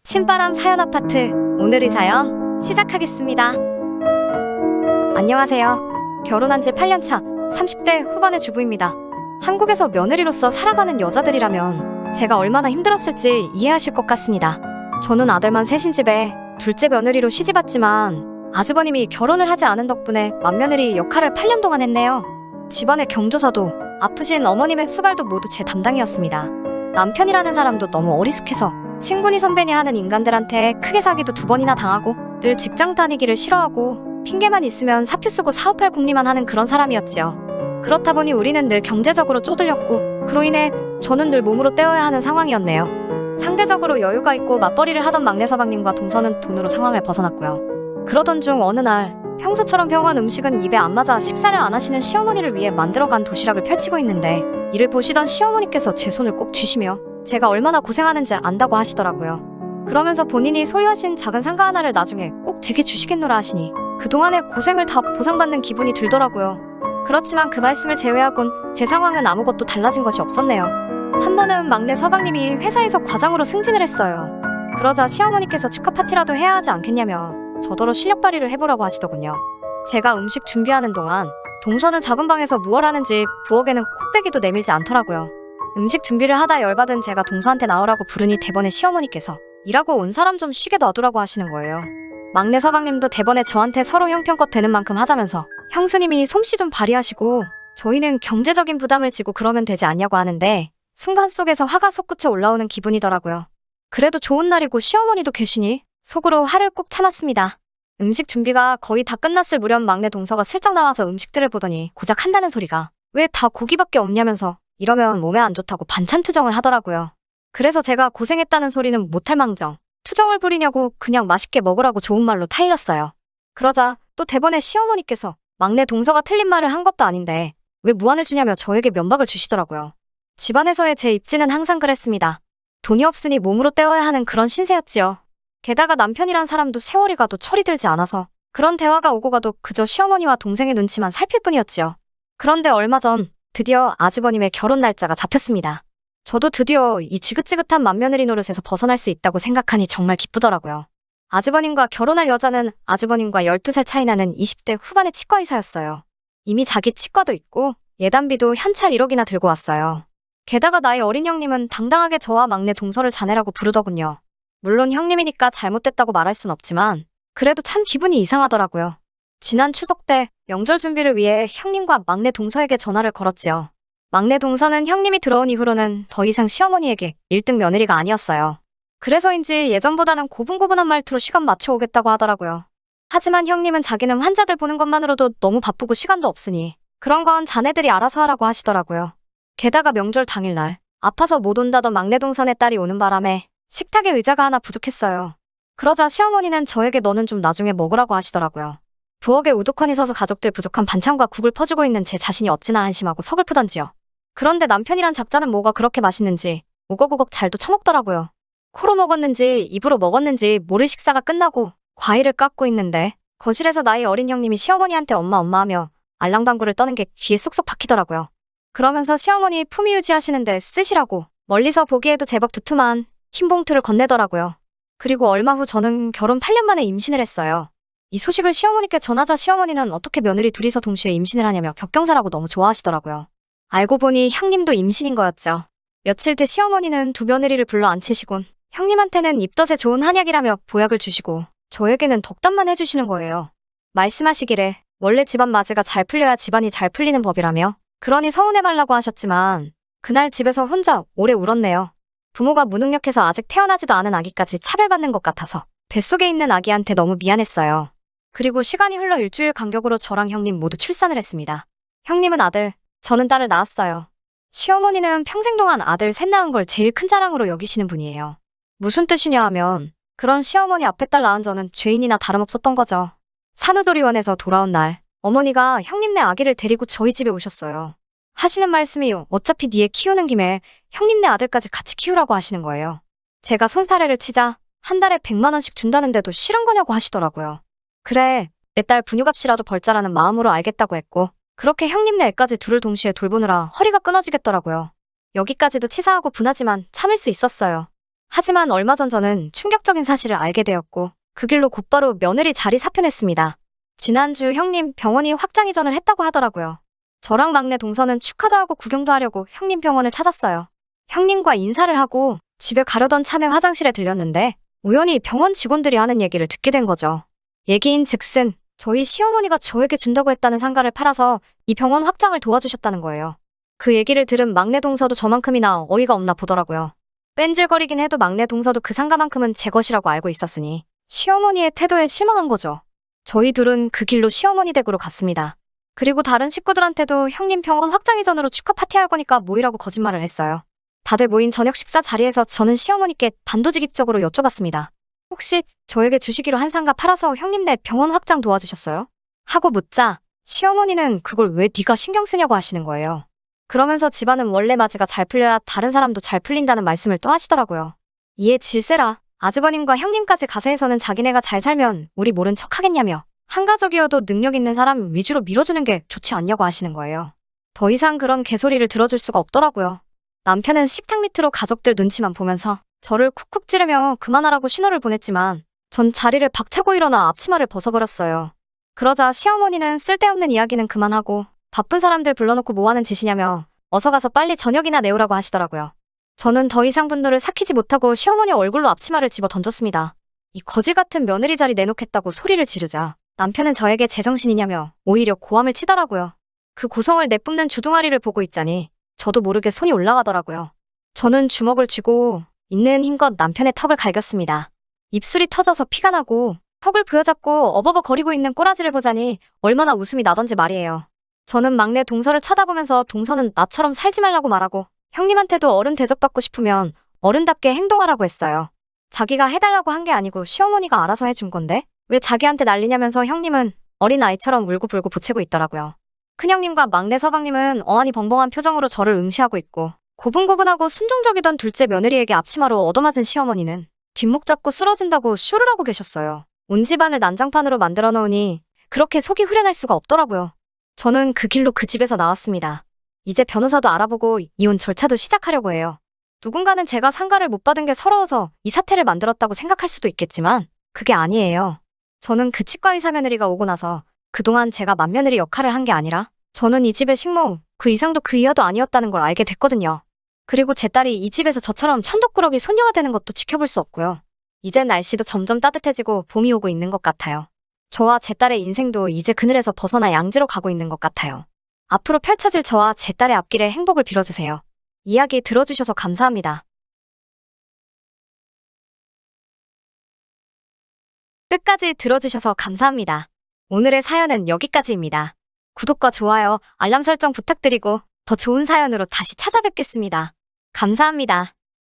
신바람 사연 아파트, 오늘의 사연 시작하겠습니다. 안녕하세요. 결혼한 지 8년차 30대 후반의 주부입니다. 한국에서 며느리로서 살아가는 여자들이라면 제가 얼마나 힘들었을지 이해하실 것 같습니다. 저는 아들만 셋인 집에 둘째 며느리로 시집왔지만 아주버님이 결혼을 하지 않은 덕분에 맏며느리 역할을 8년 동안 했네요. 집안의 경조사도 아프신 어머님의 수발도 모두 제 담당이었습니다. 남편이라는 사람도 너무 어리숙해서 친구니 선배니 하는 인간들한테 크게 사기도 2번이나 당하고 늘 직장 다니기를 싫어하고 핑계만 있으면 사표 쓰고 사업할 궁리만 하는 그런 사람이었지요. 그렇다 보니 우리는 늘 경제적으로 쪼들렸고 그로 인해 저는 늘 몸으로 때워야 하는 상황이었네요. 상대적으로 여유가 있고 맞벌이를 하던 막내 서방님과 동서는 돈으로 상황을 벗어났고요. 그러던 중 어느 날 평소처럼 병원 음식은 입에 안 맞아 식사를 안 하시는 시어머니를 위해 만들어간 도시락을 펼치고 있는데 이를 보시던 시어머니께서 제 손을 꼭 쥐시며 제가 얼마나 고생하는지 안다고 하시더라고요. 그러면서 본인이 소유하신 작은 상가 하나를 나중에 꼭 제게 주시겠노라 하시니 그동안의 고생을 다 보상받는 기분이 들더라고요. 그렇지만 그 말씀을 제외하곤 제 상황은 아무것도 달라진 것이 없었네요. 한 번은 막내 서방님이 회사에서 과장으로 승진을 했어요. 그러자 시어머니께서 축하 파티라도 해야 하지 않겠냐며 저더러 실력 발휘를 해보라고 하시더군요. 제가 음식 준비하는 동안 동서는 작은 방에서 무얼 하는지 부엌에는 콧배기도 내밀지 않더라고요. 음식 준비를 하다 열받은 제가 동서한테 나오라고 부르니 대번에 시어머니께서 일하고 온 사람 좀 쉬게 놔두라고 하시는 거예요. 막내 서방님도 대번에 저한테 서로 형편껏 되는 만큼 하자면서 형수님이 솜씨 좀 발휘하시고 저희는 경제적인 부담을 지고 그러면 되지 않냐고 하는데 순간 속에서 화가 솟구쳐 올라오는 기분이더라고요. 그래도 좋은 날이고 시어머니도 계시니 속으로 화를 꾹 참았습니다. 음식 준비가 거의 다 끝났을 무렵 막내 동서가 슬쩍 나와서 음식들을 보더니 고작 한다는 소리가 왜 다 고기밖에 없냐면서 이러면 몸에 안 좋다고 반찬 투정을 하더라고요. 그래서 제가 고생했다는 소리는 못할 망정 투정을 부리냐고 그냥 맛있게 먹으라고 좋은 말로 타일렀어요. 그러자 또 대번에 시어머니께서 막내 동서가 틀린 말을 한 것도 아닌데 왜 무안을 주냐며 저에게 면박을 주시더라고요. 집안에서의 제 입지는 항상 그랬습니다. 돈이 없으니 몸으로 때워야 하는 그런 신세였지요. 게다가 남편이란 사람도 세월이 가도 철이 들지 않아서 그런 대화가 오고 가도 그저 시어머니와 동생의 눈치만 살필 뿐이었지요. 그런데 얼마 전 드디어 아주버님의 결혼 날짜가 잡혔습니다. 저도 드디어 이 지긋지긋한 맏며느리 노릇에서 벗어날 수 있다고 생각하니 정말 기쁘더라고요. 아주버님과 결혼할 여자는 아주버님과 12살 차이 나는 20대 후반의 치과의사였어요. 이미 자기 치과도 있고 예단비도 현찰 1억이나 들고 왔어요. 게다가 나이 어린 형님은 당당하게 저와 막내 동서를 자네라고 부르더군요. 물론 형님이니까 잘못됐다고 말할 순 없지만 그래도 참 기분이 이상하더라고요. 지난 추석 때 명절 준비를 위해 형님과 막내 동서에게 전화를 걸었지요. 막내 동서는 형님이 들어온 이후로는 더 이상 시어머니에게 1등 며느리가 아니었어요. 그래서인지 예전보다는 고분고분한 말투로 시간 맞춰 오겠다고 하더라고요. 하지만 형님은 자기는 환자들 보는 것만으로도 너무 바쁘고 시간도 없으니 그런 건 자네들이 알아서 하라고 하시더라고요. 게다가 명절 당일날 아파서 못 온다던 막내 동선의 딸이 오는 바람에 식탁에 의자가 하나 부족했어요. 그러자 시어머니는 저에게 너는 좀 나중에 먹으라고 하시더라고요. 부엌에 우두커니 서서 가족들 부족한 반찬과 국을 퍼주고 있는 제 자신이 어찌나 한심하고 서글프던지요. 그런데 남편이란 작자는 뭐가 그렇게 맛있는지 우걱우걱 잘도 처먹더라고요. 코로 먹었는지 입으로 먹었는지 모를 식사가 끝나고 과일을 깎고 있는데 거실에서 나이 어린 형님이 시어머니한테 엄마 하며 알랑방구를 떠는 게 귀에 쏙쏙 박히더라고요. 그러면서 시어머니 품위 유지하시는데 쓰시라고 멀리서 보기에도 제법 두툼한 흰 봉투를 건네더라고요. 그리고 얼마 후 저는 결혼 8년 만에 임신을 했어요. 이 소식을 시어머니께 전하자 시어머니는 어떻게 며느리 둘이서 동시에 임신을 하냐며 격경사라고 너무 좋아하시더라고요. 알고 보니 형님도 임신인 거였죠. 며칠 뒤 시어머니는 두 며느리를 불러 앉히시곤 형님한테는 입덧에 좋은 한약이라며 보약을 주시고 저에게는 덕담만 해주시는 거예요. 말씀하시기를 원래 집안 맞이가 잘 풀려야 집안이 잘 풀리는 법이라며 그러니 서운해 말라고 하셨지만 그날 집에서 혼자 오래 울었네요. 부모가 무능력해서 아직 태어나지도 않은 아기까지 차별받는 것 같아서 뱃속에 있는 아기한테 너무 미안했어요. 그리고 시간이 흘러 일주일 간격으로 저랑 형님 모두 출산을 했습니다. 형님은 아들, 저는 딸을 낳았어요. 시어머니는 평생 동안 아들 셋 낳은 걸 제일 큰 자랑으로 여기시는 분이에요. 무슨 뜻이냐 하면 그런 시어머니 앞에 딸 낳은 저는 죄인이나 다름없었던 거죠. 산후조리원에서 돌아온 날 어머니가 형님네 아기를 데리고 저희 집에 오셨어요. 하시는 말씀이 어차피 니애 키우는 김에 형님네 아들까지 같이 키우라고 하시는 거예요. 제가 손사래를 치자 한 달에 100만 원씩 준다는데도 싫은 거냐고 하시더라고요. 그래, 내 딸 분유값이라도 벌자라는 마음으로 알겠다고 했고 그렇게 형님네 애까지 둘을 동시에 돌보느라 허리가 끊어지겠더라고요. 여기까지도 치사하고 분하지만 참을 수 있었어요. 하지만 얼마 전 저는 충격적인 사실을 알게 되었고 그 길로 곧바로 며느리 자리 사표냈습니다. 지난주 형님 병원이 확장 이전을 했다고 하더라고요. 저랑 막내 동서는 축하도 하고 구경도 하려고 형님 병원을 찾았어요. 형님과 인사를 하고 집에 가려던 참에 화장실에 들렸는데 우연히 병원 직원들이 하는 얘기를 듣게 된 거죠. 얘기인 즉슨 저희 시어머니가 저에게 준다고 했다는 상가를 팔아서 이 병원 확장을 도와주셨다는 거예요. 그 얘기를 들은 막내 동서도 저만큼이나 어이가 없나 보더라고요. 뺀질거리긴 해도 막내 동서도 그 상가만큼은 제 것이라고 알고 있었으니 시어머니의 태도에 실망한 거죠. 저희 둘은 그 길로 시어머니 댁으로 갔습니다. 그리고 다른 식구들한테도 형님 병원 확장 이전으로 축하 파티할 거니까 모이라고 거짓말을 했어요. 다들 모인 저녁 식사 자리에서 저는 시어머니께 단도직입적으로 여쭤봤습니다. 혹시 저에게 주시기로 한 상가 팔아서 형님네 병원 확장 도와주셨어요? 하고 묻자 시어머니는 그걸 왜 네가 신경 쓰냐고 하시는 거예요. 그러면서 집안은 원래 맞이가 잘 풀려야 다른 사람도 잘 풀린다는 말씀을 또 하시더라고요. 이에 질세라 아주버님과 형님까지 가세해서는 자기네가 잘 살면 우리 모른 척 하겠냐며 한 가족이어도 능력 있는 사람 위주로 밀어주는 게 좋지 않냐고 하시는 거예요. 더 이상 그런 개소리를 들어줄 수가 없더라고요. 남편은 식탁 밑으로 가족들 눈치만 보면서 저를 쿡쿡 찌르며 그만하라고 신호를 보냈지만 전 자리를 박차고 일어나 앞치마를 벗어버렸어요. 그러자 시어머니는 쓸데없는 이야기는 그만하고 바쁜 사람들 불러놓고 뭐하는 짓이냐며 어서 가서 빨리 저녁이나 내오라고 하시더라고요. 저는 더 이상 분노를 삭히지 못하고 시어머니 얼굴로 앞치마를 집어 던졌습니다. 이 거지 같은 며느리 자리 내놓겠다고 소리를 지르자 남편은 저에게 제정신이냐며 오히려 고함을 치더라고요. 그 고성을 내뿜는 주둥아리를 보고 있자니 저도 모르게 손이 올라가더라고요. 저는 주먹을 쥐고 있는 힘껏 남편의 턱을 갈겼습니다. 입술이 터져서 피가 나고 턱을 부여잡고 어버버거리고 있는 꼬라지를 보자니 얼마나 웃음이 나던지 말이에요. 저는 막내 동서를 쳐다보면서 동서는 나처럼 살지 말라고 말하고 형님한테도 어른 대접받고 싶으면 어른답게 행동하라고 했어요. 자기가 해달라고 한 게 아니고 시어머니가 알아서 해준 건데 왜 자기한테 난리냐면서 형님은 어린아이처럼 울고불고 보채고 있더라고요. 큰형님과 막내 서방님은 어안이 벙벙한 표정으로 저를 응시하고 있고 고분고분하고 순종적이던 둘째 며느리에게 앞치마로 얻어맞은 시어머니는 뒷목 잡고 쓰러진다고 쇼를 하고 계셨어요. 온 집안을 난장판으로 만들어 놓으니 그렇게 속이 후련할 수가 없더라고요. 저는 그 길로 그 집에서 나왔습니다. 이제 변호사도 알아보고 이혼 절차도 시작하려고 해요. 누군가는 제가 상가를 못 받은 게 서러워서 이 사태를 만들었다고 생각할 수도 있겠지만 그게 아니에요. 저는 그 치과의사 며느리가 오고 나서 그동안 제가 맏며느리 역할을 한 게 아니라 저는 이 집의 식모, 그 이상도 그 이하도 아니었다는 걸 알게 됐거든요. 그리고 제 딸이 이 집에서 저처럼 천덕꾸러기 손녀가 되는 것도 지켜볼 수 없고요. 이젠 날씨도 점점 따뜻해지고 봄이 오고 있는 것 같아요. 저와 제 딸의 인생도 이제 그늘에서 벗어나 양지로 가고 있는 것 같아요. 앞으로 펼쳐질 저와 제 딸의 앞길에 행복을 빌어주세요. 이야기 들어주셔서 감사합니다. 끝까지 들어주셔서 감사합니다. 오늘의 사연은 여기까지입니다. 구독과 좋아요, 알람 설정 부탁드리고 더 좋은 사연으로 다시 찾아뵙겠습니다. 감사합니다.